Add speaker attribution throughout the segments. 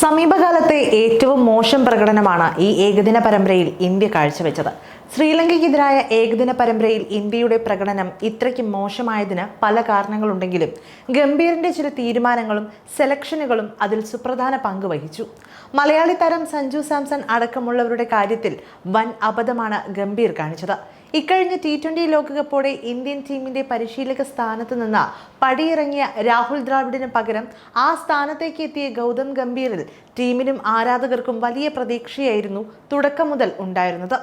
Speaker 1: സമീപകാലത്തെ ഏറ്റവും മോശം പ്രകടനമാണ് ഈ ഏകദിന പരമ്പരയിൽ ഇന്ത്യ കാഴ്ചവെച്ചത്. ശ്രീലങ്കയ്ക്കെതിരായ ഏകദിന പരമ്പരയിൽ ഇന്ത്യയുടെ പ്രകടനം ഇത്രയ്ക്ക് മോശമായതിന് പല കാരണങ്ങളുണ്ടെങ്കിലും ഗംഭീറിന്റെ ചില തീരുമാനങ്ങളും സെലക്ഷനുകളും അതിൽ സുപ്രധാന പങ്ക് വഹിച്ചു. മലയാളി താരം സഞ്ജു സാംസൺ അടക്കമുള്ളവരുടെ കാര്യത്തിൽ വൻ അബദ്ധമാണ് ഗംഭീർ കാണിച്ചത്. ഇക്കഴിഞ്ഞ T20 ലോകകപ്പോടെ ഇന്ത്യൻ ടീമിന്റെ പരിശീലക സ്ഥാനത്ത് നിന്ന് പടിയിറങ്ങിയ രാഹുൽ ദ്രാവിഡിന് പകരം ആ സ്ഥാനത്തേക്ക് എത്തിയ ഗൗതം ഗംഭീറിൽ ടീമിനും ആരാധകർക്കും വലിയ പ്രതീക്ഷയായിരുന്നു തുടക്കം മുതൽ ഉണ്ടായിരുന്നത്.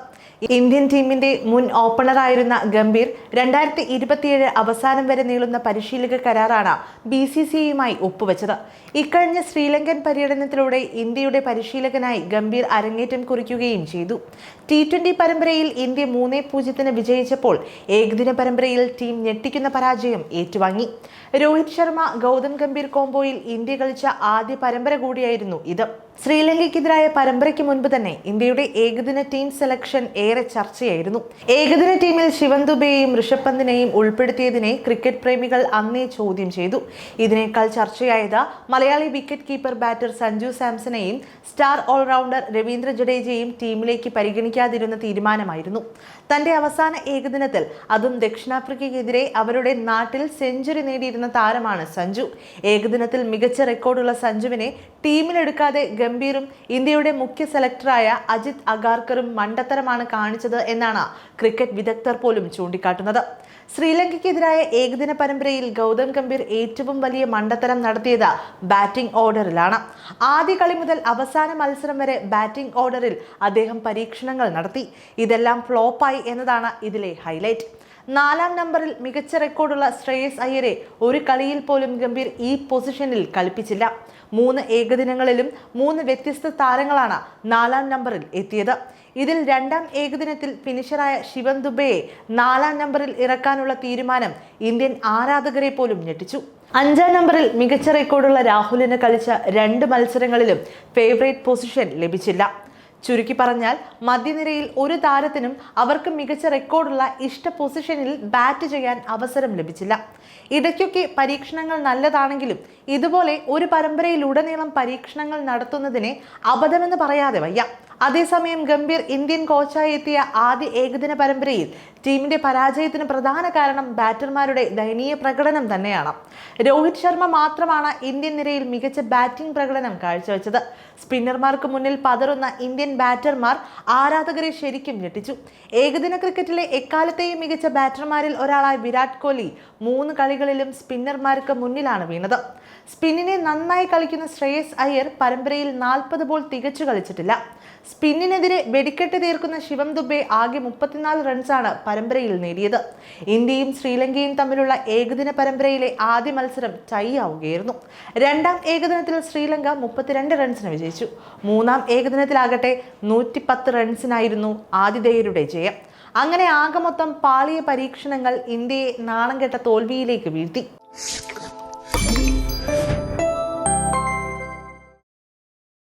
Speaker 1: ഇന്ത്യൻ ടീമിന്റെ മുൻ ഓപ്പണറായിരുന്ന ഗംഭീർ 2027 അവസാനം വരെ നീളുന്ന പരിശീലക കരാറാണ് BCCIയുമായി ഒപ്പുവെച്ചത്. ഇക്കഴിഞ്ഞ ശ്രീലങ്കൻ പര്യടനത്തിലൂടെ ഇന്ത്യയുടെ പരിശീലകനായി ഗംഭീർ അരങ്ങേറ്റം കുറിക്കുകയും ചെയ്തു. T20 പരമ്പരയിൽ ഇന്ത്യ 3-0 വിജയിച്ചപ്പോൾ ഏകദിന പരമ്പരയിൽ ടീം ഞെട്ടിക്കുന്ന പരാജയം ഏറ്റുവാങ്ങി. രോഹിത് ശർമ്മ ഗൗതം ഗംഭീർ കോംബോയിൽ ഇന്ത്യ കളിച്ച ആദ്യ പരമ്പര കൂടിയായിരുന്നു ഇത്. ശ്രീലങ്കയ്ക്കെതിരായ പരമ്പരയ്ക്ക് മുൻപ് തന്നെ ഇന്ത്യയുടെ ഏകദിന ടീം സെലക്ഷൻ ഏറെ ചർച്ചയായിരുന്നു. ഏകദിന ടീമിൽ ശിവൻ ദുബെയെയും ഋഷഭ് പന്തിനെയും ഉൾപ്പെടുത്തിയതിനെ ക്രിക്കറ്റ് പ്രേമികൾ അന്നേ ചോദ്യം ചെയ്തു. ഇതിനേക്കാൾ ചർച്ചയായത് Malayali wicket keeper batter Sanju സാംസണെയും സ്റ്റാർ ഓൾറൗണ്ടർ രവീന്ദ്ര ജഡേജയെയും ടീമിലേക്ക് പരിഗണിക്കാതിരുന്ന തീരുമാനമായിരുന്നു. തന്റെ അവസാന ഏകദിനത്തിൽ, അതും ദക്ഷിണാഫ്രിക്കയ്ക്കെതിരെ അവരുടെ നാട്ടിൽ സെഞ്ചുറി നേടിയിരുന്ന താരമാണ് സഞ്ജു. ഏകദിനത്തിൽ മികച്ച റെക്കോർഡുള്ള സഞ്ജുവിനെ ടീമിലെടുക്കാതെ ഗംഭീറും ഇന്ത്യയുടെ മുഖ്യ സെലക്ടറായ അജിത് അഗാർക്കറും മണ്ടത്തരമാണ് കാണിച്ചത് എന്നാണ് ക്രിക്കറ്റ് വിദഗ്ധർ പോലും ചൂണ്ടിക്കാട്ടുന്നത്. ശ്രീലങ്കയ്ക്കെതിരായ ഏകദിന പരമ്പരയിൽ ഗൗതം ഗംഭീർ ഏറ്റവും വലിയ മണ്ടത്തരം നടത്തിയത് ബാറ്റിംഗ് ഓർഡറിലാണ്. ആദ്യ കളി മുതൽ അവസാന മത്സരം വരെ ബാറ്റിംഗ് ഓർഡറിൽ അദ്ദേഹം പരീക്ഷണങ്ങൾ നടത്തി. ഇതെല്ലാം ഫ്ലോപ്പായി എന്നതാണ് ഇതിലെ ഹൈലൈറ്റ്. 4-ാം നമ്പറിൽ മികച്ച റെക്കോർഡുള്ള ശ്രേയസ് അയ്യരെ ഒരു കളിയിൽ പോലും ഗംഭീർ ഈ പൊസിഷനിൽ കളിപ്പിച്ചില്ല. 3 ഏകദിനങ്ങളിലും 3 വ്യത്യസ്ത താരങ്ങളാണ് 4-ാം നമ്പറിൽ എത്തിയത്. ഇതിൽ 2-ാം ഏകദിനത്തിൽ ഫിനിഷറായ ശിവൻ ദുബെയെ 4-ാം നമ്പറിൽ ഇറക്കാനുള്ള തീരുമാനം ഇന്ത്യൻ ആരാധകരെ പോലും ഞെട്ടിച്ചു. 5-ാം നമ്പറിൽ മികച്ച റെക്കോർഡുള്ള രാഹുലിന് കളിച്ച 2 മത്സരങ്ങളിലും ഫേവറേറ്റ് പൊസിഷൻ ലഭിച്ചില്ല. ചുരുക്കി പറഞ്ഞാൽ മധ്യനിരയിൽ ഒരു താരത്തിനും അവർക്ക് മികച്ച റെക്കോർഡുള്ള ഇഷ്ട പൊസിഷനിൽ ബാറ്റ് ചെയ്യാൻ അവസരം ലഭിച്ചില്ല. ഇടയ്ക്കൊക്കെ പരീക്ഷണങ്ങൾ നല്ലതാണെങ്കിലും ഇതുപോലെ ഒരു പരമ്പരയിലുടനീളം പരീക്ഷണങ്ങൾ നടത്തുന്നതിനെ അബദ്ധമെന്ന് പറയാതെ വയ്യ. അതേസമയം ഗംഭീർ ഇന്ത്യൻ കോച്ചായി എത്തിയ ആദ്യ ഏകദിന പരമ്പരയിൽ ടീമിന്റെ പരാജയത്തിന് പ്രധാന കാരണം ബാറ്റർമാരുടെ ദയനീയ പ്രകടനം തന്നെയാണ്. രോഹിത് ശർമ്മ മാത്രമാണ് ഇന്ത്യൻ നിരയിൽ മികച്ച ബാറ്റിംഗ് പ്രകടനം കാഴ്ചവെച്ചത്. സ്പിന്നർമാർക്ക് മുന്നിൽ പതറുന്ന ഇന്ത്യൻ ബാറ്റർമാർ ആരാധകരെ ശരിക്കും ഞെട്ടിച്ചു. ഏകദിന ക്രിക്കറ്റിലെ എക്കാലത്തെയും മികച്ച ബാറ്റർമാരിൽ ഒരാളായ വിരാട് കോഹ്ലി 3 കളികളിലും സ്പിന്നർമാർക്ക് മുന്നിലാണ് വീണത്. സ്പിന്നിനെ നന്നായി കളിക്കുന്ന ശ്രേയസ് അയ്യർ പരമ്പരയിൽ 40 ബോൾ തികച്ചു കളിച്ചിട്ടില്ല. സ്പിന്നിനെതിരെ വെടിക്കെട്ട് തീർക്കുന്ന ശിവം ദുബെ ആകെ 34 റൺസാണ് പരമ്പരയിൽ നേടിയത്. ഇന്ത്യയും ശ്രീലങ്കയും തമ്മിലുള്ള ഏകദിന പരമ്പരയിലെ ആദ്യ മത്സരം ടൈ ആവുകയായിരുന്നു. 2-ാം ഏകദിനത്തിൽ ശ്രീലങ്ക 32 റൺസിന് വിജയിച്ചു. 3-ാം ഏകദിനത്തിലാകട്ടെ 110 റൺസിനായിരുന്നു ആതിഥേയരുടെ ജയം. അങ്ങനെ ആകെ മൊത്തം പാളിയ പരീക്ഷണങ്ങൾ ഇന്ത്യയെ നാണം കെട്ട തോൽവിയിലേക്ക് വീഴ്ത്തി.